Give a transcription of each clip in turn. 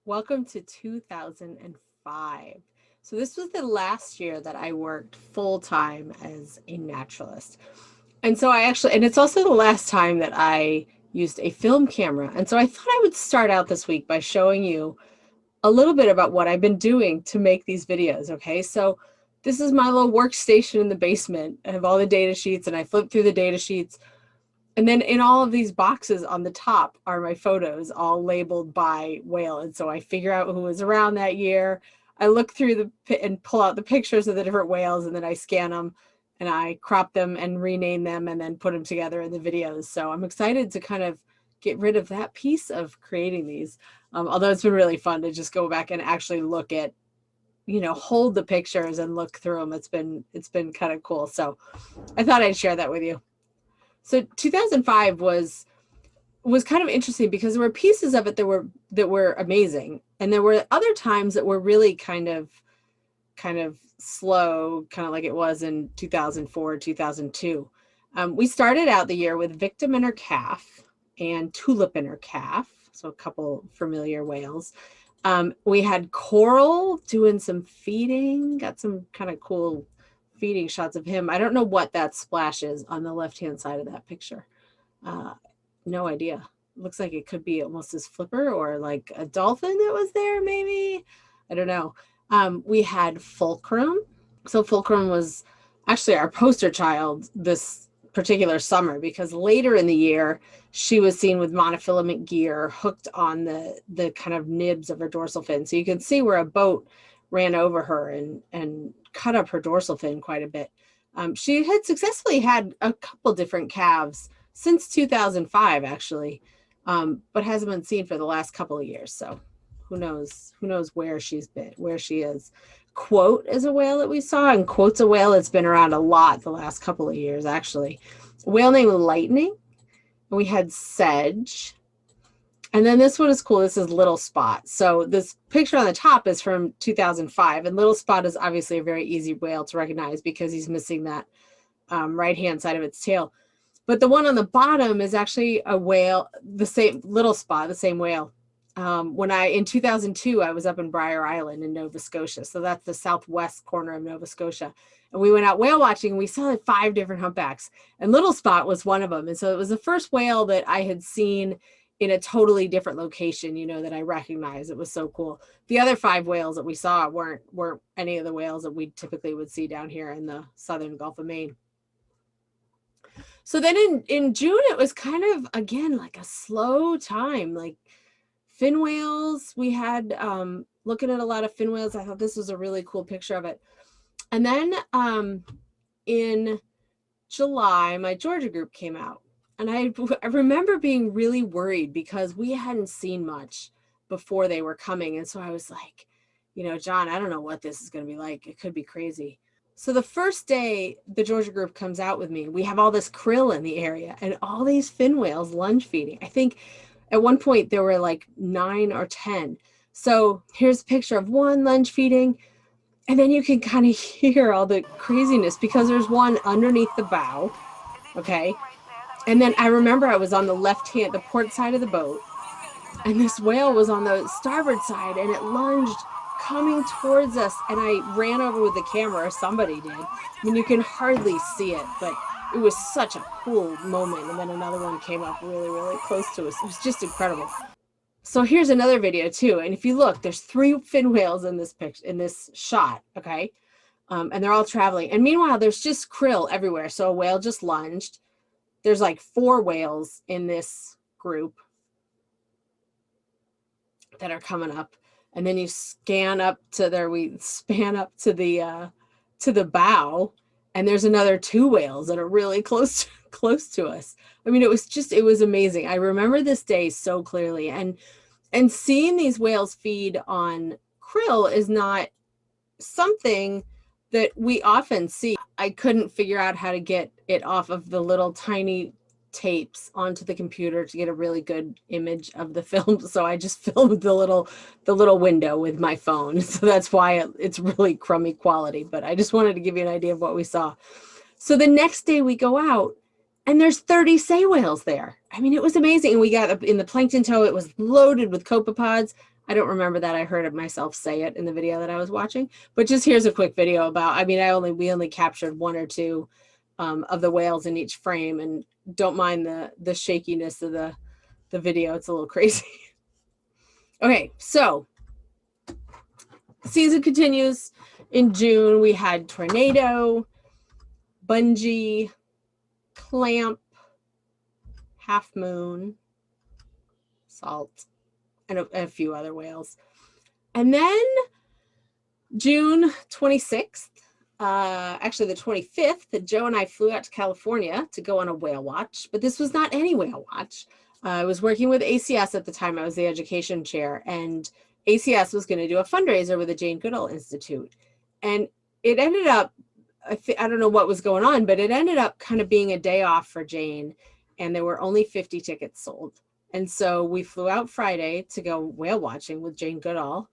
Welcome to 2005. So this was the last year that I worked full-time as a naturalist. And so and it's also the last time that I used a film camera. And so I thought I would start out this week by showing you a little bit about what I've been doing to make these videos, okay? So this is my little workstation in the basement. I have all the data sheets and I flip through the data sheets. And then in all of these boxes on the top are my photos, all labeled by whale. And so I figure out who was around that year. I look through and pull out the pictures of the different whales, and then I scan them and I crop them and rename them and then put them together in the videos. So I'm excited to kind of get rid of that piece of creating these. Although it's been really fun to just go back and actually look at, hold the pictures and look through them. It's been kind of cool. So I thought I'd share that with you. So 2005 was kind of interesting because there were pieces of it that were amazing, and there were other times that were really kind of slow, kind of like it was in 2004, 2002. We started out the year with Victim and her calf and Tulip and her calf, so a couple familiar whales. We had Coral doing some feeding, got some kind of cool feeding shots of him. I don't know what that splash is on the left-hand side of that picture. No idea. Looks like it could be almost his flipper or like a dolphin that was there, maybe. I don't know. We had Fulcrum. So Fulcrum was actually our poster child this particular summer, because later in the year, she was seen with monofilament gear hooked on the kind of nibs of her dorsal fin. So you can see where a boat ran over her and cut up her dorsal fin quite a bit. She had successfully had a couple different calves since 2005, actually, but hasn't been seen for the last couple of years. So who knows where she's been, where she is. Quote is a whale that we saw, and Quote's a whale that's been around a lot the last couple of years, actually. A whale named Lightning. We had Sedge. And then this one is cool. This is Little Spot. So this picture on the top is from 2005. And Little Spot is obviously a very easy whale to recognize because he's missing that right-hand side of its tail. But the one on the bottom is actually a whale, the same Little Spot, the same whale. In 2002, I was up in Briar Island in Nova Scotia. So that's the southwest corner of Nova Scotia. And we went out whale watching, and we saw like 5 different humpbacks. And Little Spot was one of them. And so it was the first whale that I had seen in a totally different location, that I recognized. It was so cool. The other 5 whales that we saw weren't any of the whales that we typically would see down here in the southern Gulf of Maine. So then in June, it was kind of, again, like a slow time, like fin whales. We had, looking at a lot of fin whales, I thought this was a really cool picture of it. And then in July, my Georgia group came out. And I remember being really worried because we hadn't seen much before they were coming. And so I was like, John, I don't know what this is going to be like. It could be crazy. So the first day the Georgia group comes out with me, we have all this krill in the area and all these fin whales lunge feeding. I think at one point there were like 9 or 10. So here's a picture of one lunge feeding. And then you can kind of hear all the craziness because there's one underneath the bow. Okay. And then I remember I was on the port side of the boat, and this whale was on the starboard side, and it lunged coming towards us, and I ran over with the camera, or somebody did. I mean, you can hardly see it, but it was such a cool moment. And then another one came up really, really close to us. It was just incredible. So here's another video too. And if you look, there's 3 fin whales in this picture, in this shot, okay? And they're all traveling. And meanwhile, there's just krill everywhere. So a whale just lunged. There's like 4 whales in this group that are coming up. And then you span up to the bow, and there's another 2 whales that are really close to us. I mean, it was amazing. I remember this day so clearly. And seeing these whales feed on krill is not something that we often see. I couldn't figure out how to get it off of the little tiny tapes onto the computer to get a really good image of the film. So I just filmed the little window with my phone. So that's why it's really crummy quality, but I just wanted to give you an idea of what we saw. So the next day we go out and there's 30 sei whales there. I mean, it was amazing. And we got in the plankton tow, it was loaded with copepods. I don't remember that. I heard it myself say it in the video that I was watching, but just here's a quick video about, I mean, we only captured one or two of the whales in each frame, and don't mind the shakiness of the video. It's a little crazy. Okay, so season continues. In June, we had tornado, bungee, clamp, half moon, salt, and a few other whales. And then June 26th, actually the 25th, Joe and I flew out to California to go on a whale watch, but this was not any whale watch. I was working with ACS at the time. I was the education chair, and ACS was going to do a fundraiser with the Jane Goodall Institute. And it ended up, I don't know what was going on, but it ended up kind of being a day off for Jane, and there were only 50 tickets sold. And so we flew out Friday to go whale watching with Jane Goodall,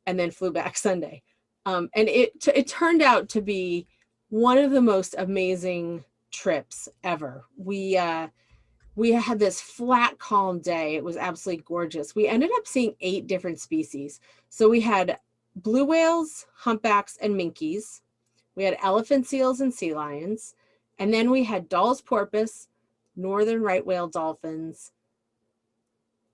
and then flew back Sunday. And it turned out to be one of the most amazing trips ever. We had this flat, calm day. It was absolutely gorgeous. We ended up seeing 8 different species. So we had blue whales, humpbacks, and minkies. We had elephant seals and sea lions. And then we had Dall's porpoise, northern right whale dolphins,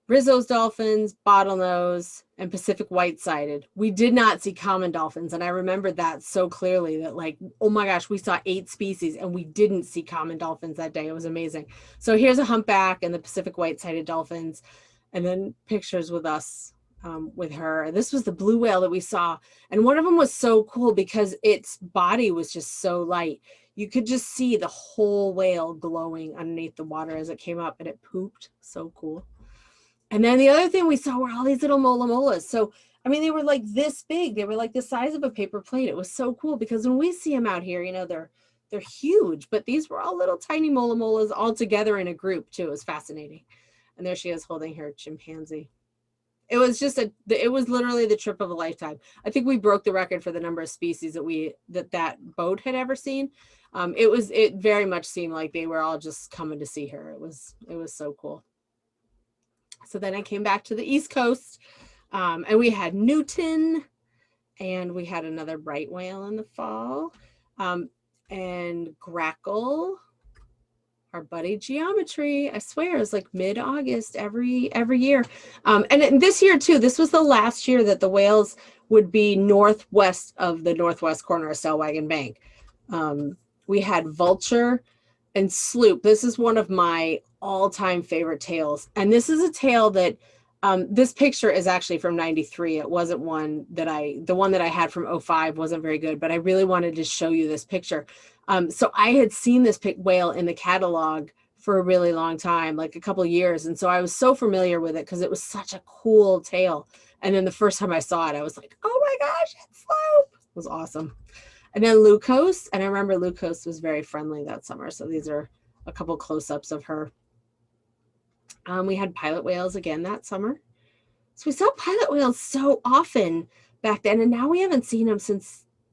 Rizzo's dolphins, bottlenose, and Pacific white-sided. We did not see common dolphins, and I remember that so clearly, that like, oh my gosh, we saw 8 species and we didn't see common dolphins that day. It was amazing. So here's a humpback and the Pacific white-sided dolphins, and then pictures with us with her. This was the blue whale that we saw, and one of them was so cool because its body was just so light. You could just see the whole whale glowing underneath the water as it came up, and it pooped. So cool. And then the other thing we saw were all these little mola molas. So, I mean, they were like this big. They were like the size of a paper plate. It was so cool because when we see them out here, you know, they're huge, but these were all little tiny mola molas all together in a group too. It was fascinating. And there she is holding her chimpanzee. It was just it was literally the trip of a lifetime. I think we broke the record for the number of species that boat had ever seen. It very much seemed like they were all just coming to see her. It was so cool. So then I came back to the East Coast, and we had Newton, and we had another right whale in the fall, and Grackle, our buddy Geometry. I swear it was like mid-August every year. And this year too, this was the last year that the whales would be northwest of the northwest corner of Stellwagen Bank. We had Vulture and Sloop. This is one of my all-time favorite tails. And this is a tail that, this picture is actually from 93. It wasn't the one that I had from 05 wasn't very good, but I really wanted to show you this picture. So I had seen this whale in the catalog for a really long time, like a couple of years. And so I was so familiar with it because it was such a cool tail. And then the first time I saw it, I was like, oh my gosh, it's Sloop. It was awesome. And then Lucos, and I remember Lucos was very friendly that summer. So these are a couple close-ups of her. We had pilot whales again that summer. So we saw pilot whales so often back then, and now we haven't seen them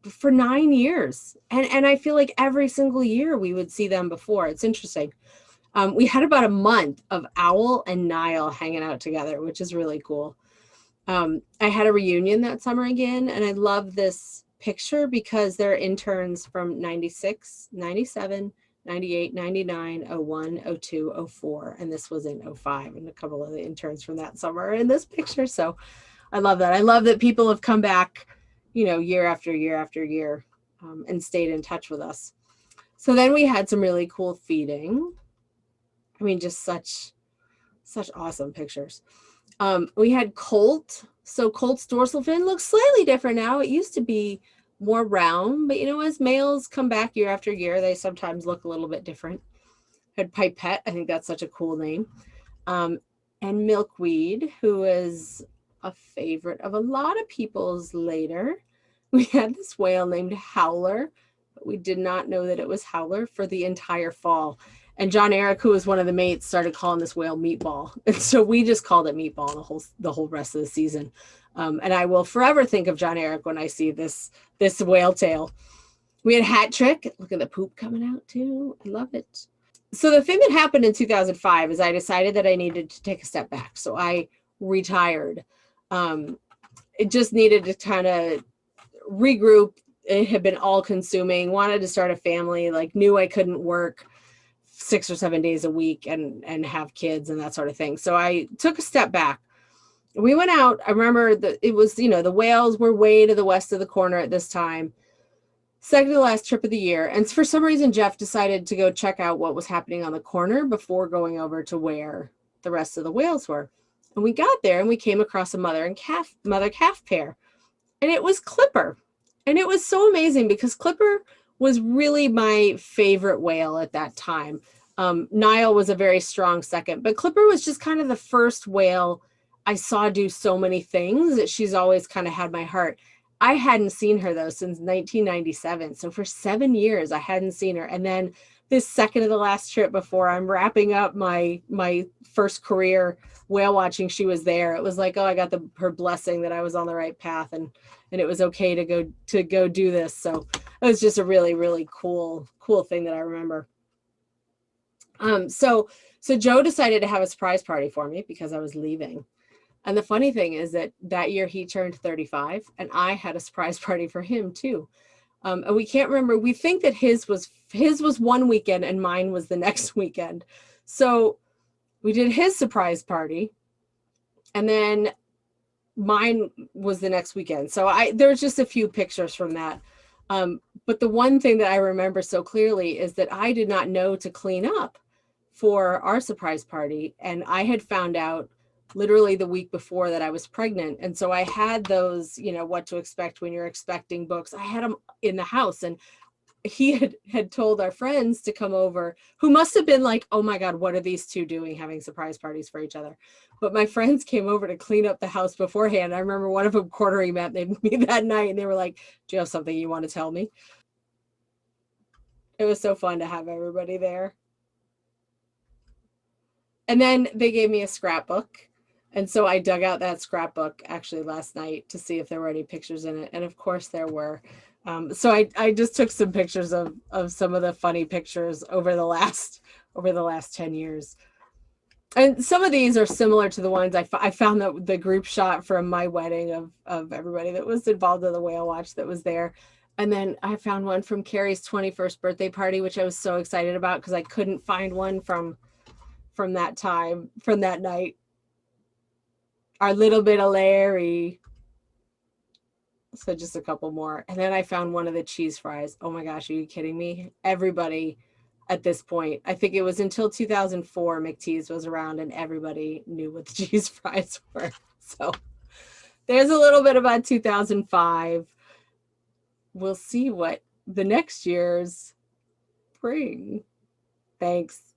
for 9 years. And I feel like every single year we would see them before. It's interesting. We had about a month of Owl and Nile hanging out together, which is really cool. I had a reunion that summer again, and I love this picture because they're interns from 96, 97, 98, 99, 01, 02, 04, and this was in 05, and a couple of the interns from that summer are in this picture. So I love that. I love that people have come back, you know, year after year after year, and stayed in touch with us. So then we had some really cool feeding. I mean, just such awesome pictures. We had Colt. So Colt's dorsal fin looks slightly different now. It used to be more round, but you know, as males come back year after year, they sometimes look a little bit different. Had Pipette. I think that's such a cool name. And Milkweed, who is a favorite of a lot of people's later. We had this whale named Howler, but we did not know that it was Howler for the entire fall. And John Eric, who was one of the mates, started calling this whale Meatball. And so we just called it Meatball the whole rest of the season. And I will forever think of John Eric when I see this whale tail. We had Hat Trick. Look at the poop coming out too. I love it. So the thing that happened in 2005 is I decided that I needed to take a step back. So I retired. It just needed to kind of regroup. It had been all consuming, wanted to start a family, like knew I couldn't work 6 or 7 days a week and have kids and that sort of thing. So I took a step back. We went out. I remember that it was, the whales were way to the west of the corner at this time. Second to last trip of the year. And for some reason, Jeff decided to go check out what was happening on the corner before going over to where the rest of the whales were. And we got there and we came across a mother calf pair. And it was Clipper. And it was so amazing because Clipper was really my favorite whale at that time. Nile was a very strong second, but Clipper was just kind of the first whale I saw do so many things that she's always kind of had my heart. I hadn't seen her though since 1997. So for 7 years, I hadn't seen her. And then this second to the last trip before I'm wrapping up my first career whale watching, she was there. It was like, oh, I got her blessing that I was on the right path and it was okay to go do this. So it was just a really, really cool thing that I remember. So Joe decided to have a surprise party for me because I was leaving. And the funny thing is that year he turned 35 and I had a surprise party for him too. And we can't remember, we think that his was one weekend and mine was the next weekend. So we did his surprise party and then mine was the next weekend. So there's just a few pictures from that. But the one thing that I remember so clearly is that I did not know to clean up for our surprise party. And I had found out literally the week before that I was pregnant. And so I had those, what to expect when you're expecting books. I had them in the house and he had told our friends to come over who must have been like, oh my God, what are these two doing having surprise parties for each other? But my friends came over to clean up the house beforehand. I remember one of them cornering me that night and they were like, do you have something you want to tell me? It was so fun to have everybody there. And then they gave me a scrapbook. And so I dug out that scrapbook actually last night to see if there were any pictures in it. And of course there were. So I just took some pictures of some of the funny pictures over the last 10 years. And some of these are similar to the ones I found that the group shot from my wedding of everybody that was involved in the whale watch that was there. And then I found one from Carrie's 21st birthday party, which I was so excited about because I couldn't find one from that time, from that night. Our little bit of Larry. So just a couple more. And then I found one of the cheese fries. Oh my gosh, are you kidding me? Everybody at this point, I think it was until 2004 McTee's was around and everybody knew what the cheese fries were. So there's a little bit about 2005. We'll see what the next year's bring. Thanks.